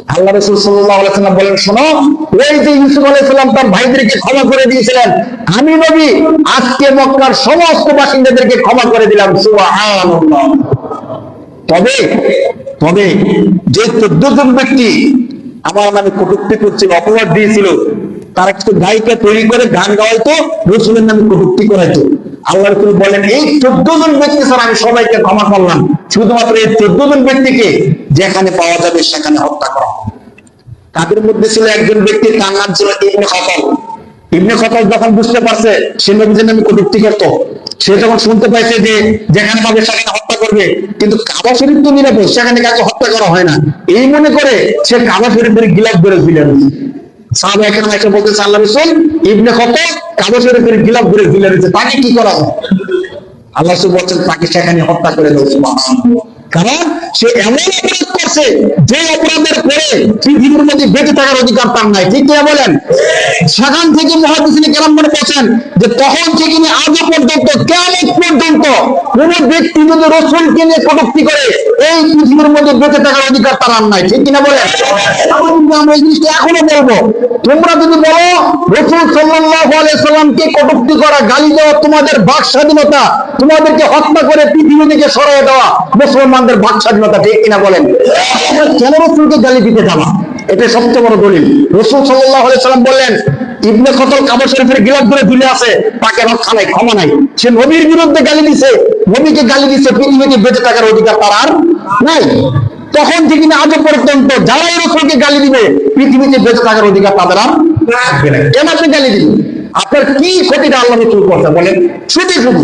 আল্লাহ রাসূল সাল্লাল্লাহু আলাইহি ওয়াসাল্লাম বলেন, শোনো, ওই যে ইউসুফ আলাইহিস সালাম তার ভাইদেরকে ক্ষমা করে দিয়েছিলেন, আমি নবী আজকে মক্কার সমস্ত বাসিন্দাদেরকে ক্ষমা করে দিলাম। সুবহানাল্লাহ। তবে তবে যে 14 জন ব্যক্তি আমার নামে কটূক্তি করছিল, অপবাদ দিয়েছিল, তারা কিছু গায়িকা তৈরি করে গান গাওয়াইতো, রসুলের নামে কটূক্তি করাইতো। আল্লাহ রাসূল বলেন, এই 14 জন ব্যক্তি স্যার আমি সবাইকে ক্ষমা করলাম, শুধুমাত্র এই 14 জন ব্যক্তিকে যেখানে পাওয়া যাবে সেখানে হত্যা করা। তাদের মধ্যে ছিল একজন ব্যক্তি, তার নাম ছিল ইবনে খতাব। ইবনে খতাব যখন বুঝতে পারছে সে নবীর নামে কটূক্তি করতো, সে যখন শুনতে পাইছে যে যেখানে পাবে সেখানে হত্যা করবে, কিন্তু কাবা শরীফ তো নিরাপদ, সেখানে কাউকে হত্যা করা হয় না, এই মনে করে সে কাবা শরীফের গিলাফ ধরে ঝুলে রয়েছে। সাহাবা একরাম এসে বলতেছে, আল্লাহ রাসূল, ইবনে খতাব কাবা শরীফের গিলাফ ধরে ঝুলে রয়েছে, তাকে কি করা হয়? আল্লাহ রাসূল বলছেন, তাকে সেখানে হত্যা করে দাও। সুবহানাল্লাহ। কারণ সে এমন অপরাধ করছে যে অপরাধের পরে পৃথিবীর মধ্যে বেঁচে থাকার অধিকার তার নাই। ঠিক কিনা বলেন? সেখান থেকে মুহাদ্দিসিনে কেরাম মনে করছেন যে তখন থেকে নিয়ে আজ পর্যন্ত, কিয়ামত পর্যন্ত কোন ব্যক্তি যদি রাসূলকে নিয়ে কটূক্তি করে এই পৃথিবীর মধ্যে বেঁচে থাকার অধিকার তার আর নাই। ঠিক কিনা বলেন? আমরা এই জিনিসটা এখনো বলবো, তোমরা যদি বলো রাসূল সাল্লাল্লাহু আলাইহি সাল্লামকে কটূক্তি করা, গালি দেওয়া তোমাদের বাক স্বাধীনতা, তোমাদেরকে হত্যা করে পৃথিবী থেকে সরিয়ে দেওয়া মুসলমানদের বাক স্বাধীনতা। ঠিক কিনা বলেন? কেন রাসূলকে গালি দিতে যাবা? এটা সবচেয়ে বড় দলিল। রাসূল সাল্লাল্লাহু আলাইহি সাল্লাম বললেন, ইবনে খতাব কাবা শরীফের গিলাফ ধরে ঝুলে আছে, তাকে রক্ষা নাই, ক্ষমা নাই। সে নবীর বিরুদ্ধে গালি দিছে, নবীকে গালি দিছে, পৃথিবীতে বেঁচে থাকার অধিকার তার আর নাই। তখন থেকে আজ পর্যন্ত যারাই রাসূলকে গালি দিবে পৃথিবীতে বেঁচে থাকার অধিকার তাদের আর থাকবে না। কেন আপনি গালি দিবেন? আপনার কি ক্ষতিটা আল্লাহ রাসূল করতে বলেন? শুধু শুধু